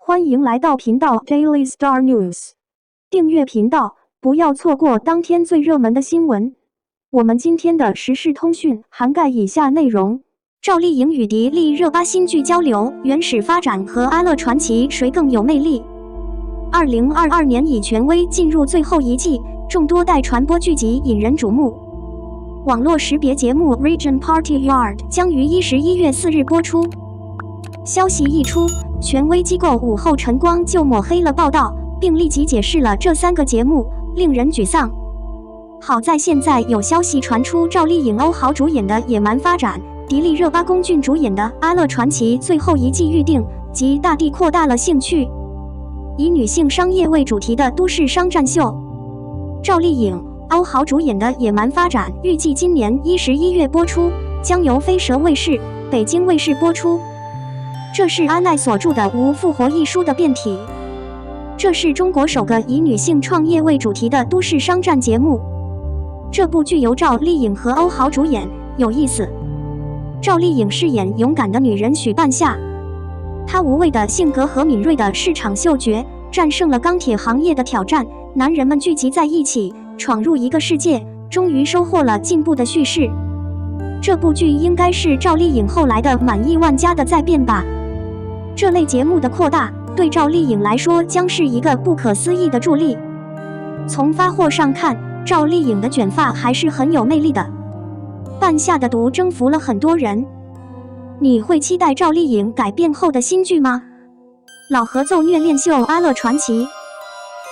欢迎来到频道 Daily Star News， 订阅频道，不要错过当天最热门的新闻。我们今天的时事通讯涵盖以下内容：赵丽颖与迪丽热巴新剧交流，原始发展和阿乐传奇谁更有魅力？2022年以权威进入最后一季，众多待传播剧集引人瞩目。网络识别节目 Region Party Yard 将于11月4日播出。消息一出，权威机构午后晨光就抹黑了报道，并立即解释了这3个节目，令人沮丧。好在现在有消息传出，赵丽颖、欧豪主演的《野蛮发展》，迪丽热巴、龚俊主演的《阿乐传奇》最后一季预定，即大地扩大了兴趣。以女性商业为主题的都市商战秀，赵丽颖、欧豪主演的《野蛮发展》预计今年11月播出，将由飞蛇卫视、北京卫视播出。这是阿奈所著的《无复活》一书的变体。这是中国首个以女性创业为主题的都市商战节目。这部剧由赵丽颖和欧豪主演，有意思。赵丽颖饰演勇敢的女人许半夏，她无畏的性格和敏锐的市场嗅觉，战胜了钢铁行业的挑战。男人们聚集在一起，闯入一个世界，终于收获了进步的叙事。这部剧应该是赵丽颖后来的满亿万加的再变吧。这类节目的扩大，对赵丽颖来说将是一个不可思议的助力。从发货上看，赵丽颖的卷发还是很有魅力的。半夏的毒征服了很多人。你会期待赵丽颖改变后的新剧吗？老合奏虐恋秀《阿乐传奇》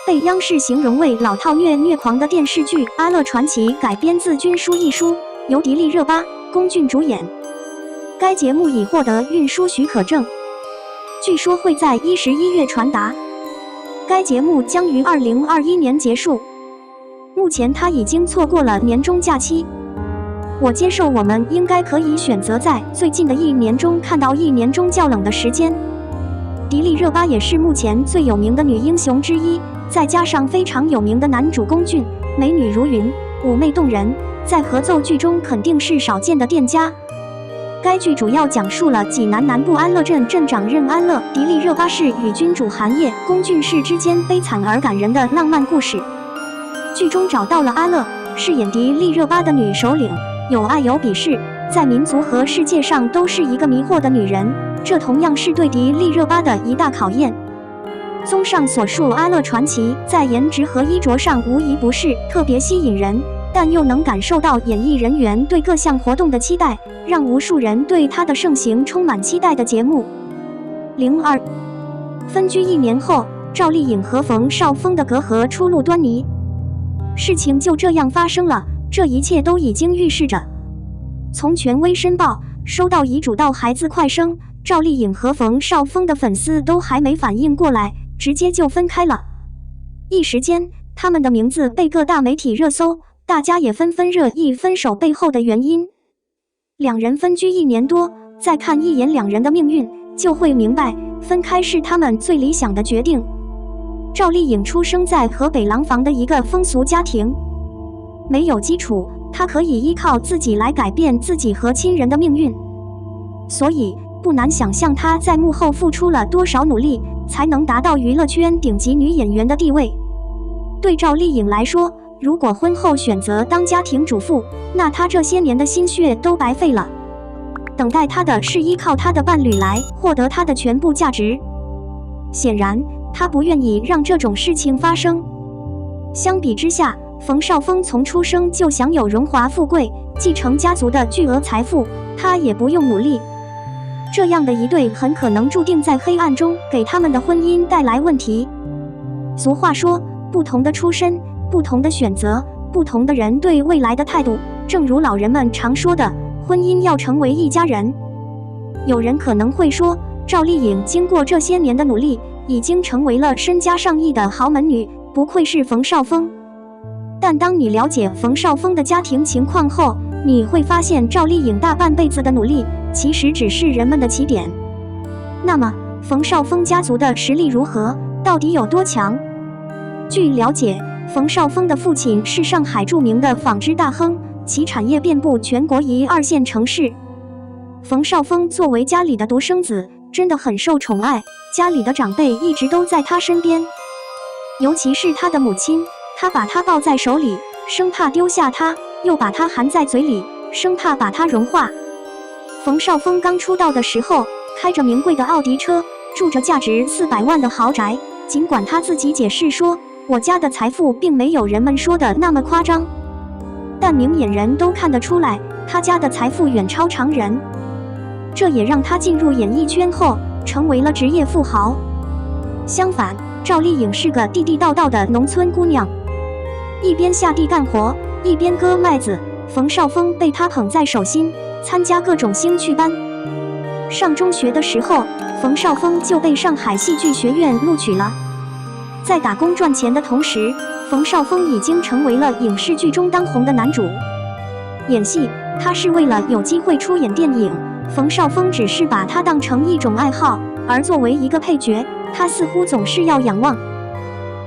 被央视形容为老套虐狂的电视剧《阿乐传奇》改编自军书一书，由迪丽热巴、龚俊主演。该节目已获得运输许可证，据说会在11月传达。该节目将于2021年结束，目前它已经错过了年终假期。我接受我们应该可以选择在最近的1年中看到1年中较冷的时间。迪丽热巴也是目前最有名的女英雄之一，再加上非常有名的男主龚俊，美女如云，妩媚动人，在合奏剧中肯定是少见的店家。该剧主要讲述了济南南部安乐镇镇长任安乐、迪丽热巴氏与君主韩烨、龚俊氏之间悲惨而感人的浪漫故事。剧中找到了阿乐，饰演迪丽热巴的女首领，有爱有鄙视，在民族和世界上都是一个迷惑的女人，这同样是对迪丽热巴的一大考验。综上所述，《阿乐传奇》在颜值和衣着上无疑不是特别吸引人，但又能感受到演艺人员对各项活动的期待，让无数人对它的盛行充满期待的节目。02分居1年后，赵丽颖和冯绍峰的隔阂初露端倪。事情就这样发生了，这一切都已经预示着。从权威申报、收到遗嘱到孩子快生，赵丽颖和冯绍峰的粉丝都还没反应过来，直接就分开了。一时间，他们的名字被各大媒体热搜，大家也纷纷热议分手背后的原因。两人分居1年多，再看一眼两人的命运，就会明白分开是他们最理想的决定。赵丽颖出生在河北廊坊的一个风俗家庭，没有基础，她可以依靠自己来改变自己和亲人的命运，所以不难想象她在幕后付出了多少努力，才能达到娱乐圈顶级女演员的地位。对赵丽颖来说，如果婚后选择当家庭主妇，那她这些年的心血都白费了。等待她的是依靠她的伴侣来获得她的全部价值。显然，她不愿意让这种事情发生。相比之下，冯绍峰从出生就享有荣华富贵，继承家族的巨额财富，他也不用努力。这样的一对很可能注定在黑暗中给他们的婚姻带来问题。俗话说，不同的出身，不同的选择，不同的人对未来的态度，正如老人们常说的，婚姻要成为一家人。有人可能会说，赵丽颖经过这些年的努力，已经成为了身家上亿的豪门女，不愧是冯绍峰。但当你了解冯绍峰的家庭情况后，你会发现赵丽颖大半辈子的努力，其实只是人们的起点。那么，冯绍峰家族的实力如何？到底有多强？据了解，冯绍峰的父亲是上海著名的纺织大亨，其产业遍布全国1、2线城市。冯绍峰作为家里的独生子，真的很受宠爱，家里的长辈一直都在她身边，尤其是她的母亲，她把她抱在手里，生怕丢下她，又把她含在嘴里，生怕把她融化。冯绍峰刚出道的时候，开着名贵的奥迪车，住着价值400万的豪宅，尽管他自己解释说，我家的财富并没有人们说的那么夸张，但明眼人都看得出来，他家的财富远超常人。这也让他进入演艺圈后，成为了职业富豪。相反，赵丽颖是个地地道道的农村姑娘，一边下地干活，一边割麦子。冯绍峰被她捧在手心，参加各种兴趣班。上中学的时候，冯绍峰就被上海戏剧学院录取了。在打工赚钱的同时，冯绍峰已经成为了影视剧中当红的男主。演戏，他是为了有机会出演电影，冯绍峰只是把它当成一种爱好，而作为一个配角，他似乎总是要仰望。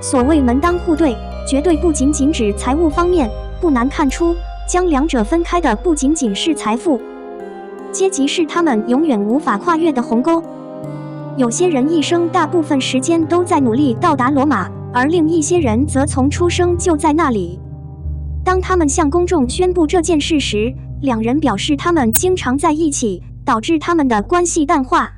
所谓门当户对，绝对不仅仅指财务方面，不难看出，将两者分开的不仅仅是财富，阶级是他们永远无法跨越的鸿沟。有些人一生大部分时间都在努力到达罗马，而另一些人则从出生就在那里。当他们向公众宣布这件事时，两人表示他们经常在一起，导致他们的关系淡化。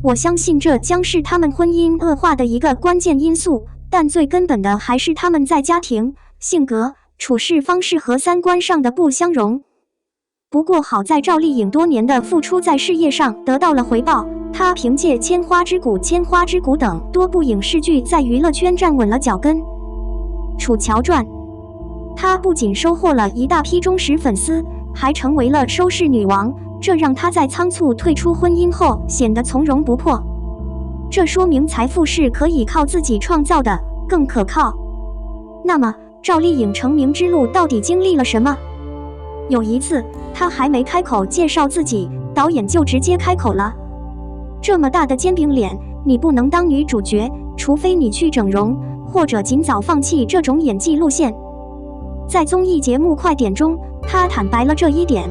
我相信这将是他们婚姻恶化的一个关键因素，但最根本的还是他们在家庭、性格、处事方式和三观上的不相容。不过好在赵丽颖多年的付出在事业上得到了回报，她凭借《千花之谷》《千花之谷》等多部影视剧在娱乐圈站稳了脚跟。《楚乔传》，她不仅收获了一大批忠实粉丝，还成为了收视女王，这让她在仓促退出婚姻后显得从容不迫。这说明财富是可以靠自己创造的，更可靠。那么，赵丽颖成名之路到底经历了什么？有一次，她还没开口介绍自己，导演就直接开口了：这么大的煎饼脸，你不能当女主角，除非你去整容，或者尽早放弃这种演技路线。在综艺节目《快点》中，她坦白了这一点。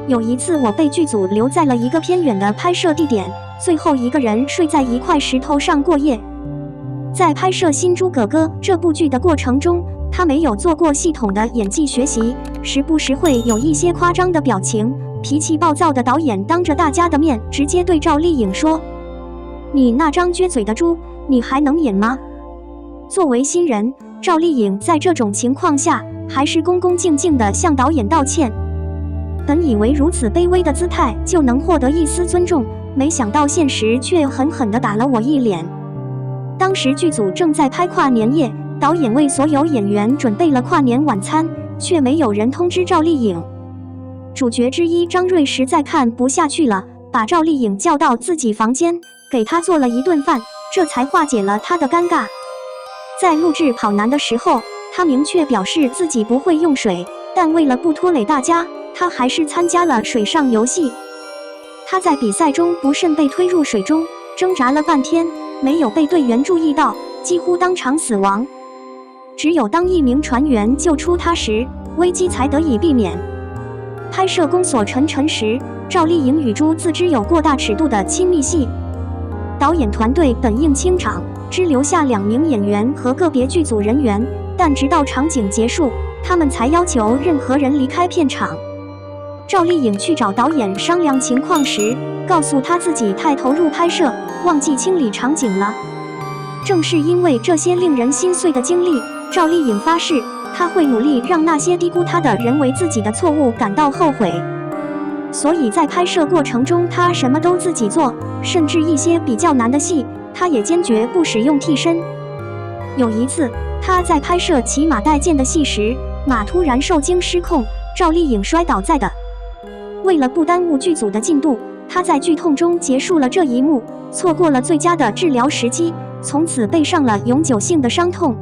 有一次，我被剧组留在了一个偏远的拍摄地点，最后一个人睡在一块石头上过夜。在拍摄《新猪哥哥》这部剧的过程中，他没有做过系统的演技学习，时不时会有一些夸张的表情。脾气暴躁的导演当着大家的面直接对赵丽颖说：你那张撅嘴的猪，你还能演吗？作为新人，赵丽颖在这种情况下还是恭恭敬敬地向导演道歉。本以为如此卑微的姿态就能获得一丝尊重，没想到现实却狠狠地打了我一脸。当时剧组正在拍跨年夜，导演为所有演员准备了跨年晚餐，却没有人通知赵丽颖。主角之一张瑞实在看不下去了，把赵丽颖叫到自己房间，给她做了一顿饭，这才化解了她的尴尬。在录制跑男的时候，他明确表示自己不会用水，但为了不拖累大家，他还是参加了水上游戏。他在比赛中不慎被推入水中，挣扎了半天，没有被队员注意到，几乎当场死亡。只有当一名船员救出他时，危机才得以避免。拍摄宫锁沉沉时，赵丽颖与朱自知有过大尺度的亲密戏，导演团队本应清场，只留下2名演员和个别剧组人员，但直到场景结束，他们才要求任何人离开片场。赵丽颖去找导演商量情况时，告诉他自己太投入拍摄，忘记清理场景了。正是因为这些令人心碎的经历，赵丽颖发誓，她会努力让那些低估她的人为自己的错误感到后悔。所以在拍摄过程中，她什么都自己做，甚至一些比较难的戏，她也坚决不使用替身。有一次，她在拍摄骑马带剑的戏时，马突然受惊失控，赵丽颖摔倒在地。为了不耽误剧组的进度，她在剧痛中结束了这一幕，错过了最佳的治疗时机，从此背上了永久性的伤痛。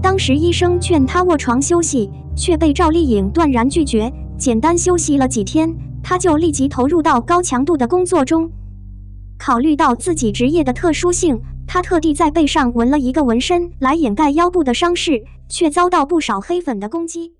当时医生劝她卧床休息，却被赵丽颖断然拒绝，简单休息了几天，她就立即投入到高强度的工作中。考虑到自己职业的特殊性，她特地在背上纹了一个纹身来掩盖腰部的伤势，却遭到不少黑粉的攻击。